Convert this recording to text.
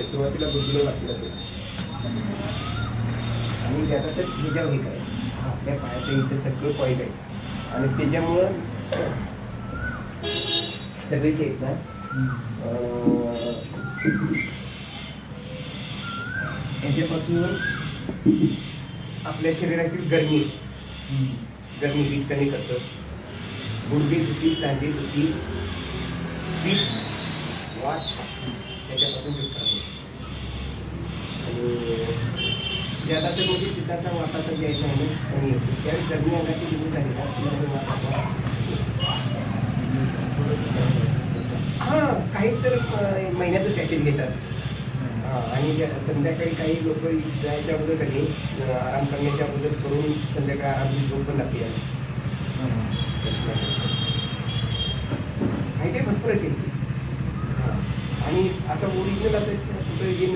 सुरुवातीला बुद्धीला वाटलं ते आणि त्याचा तर ह्याच्यावर हे काय आपल्या पायाच्या इथे सगळं पॉईंट आहे आणि त्याच्यामुळं सगळे जे आहेत ना याच्यापासून आपल्या शरीरातील गरमी हीट कमी करतं. गुडघे दुखी, सांधे दुखी, पीठ वात त्याच्यापासून दूर करतो. आणि ज्यादा तर म्हणजे पित्ताचा वाताचा घ्यायचा आहे ना कमी येतो. त्यावेळी गरमी अंगाची निघून झाली ना हां काही तर महिन्याचं पॅकेज घेतात. आणि संध्याकाळी काही लोक जायच्या अगोदर कधी आराम करण्याच्या अगोदर करून संध्याकाळी आराम झोप पण लागते. काही काही भरपूर आहे आणि आता ओरिजिनल आता कुठे जे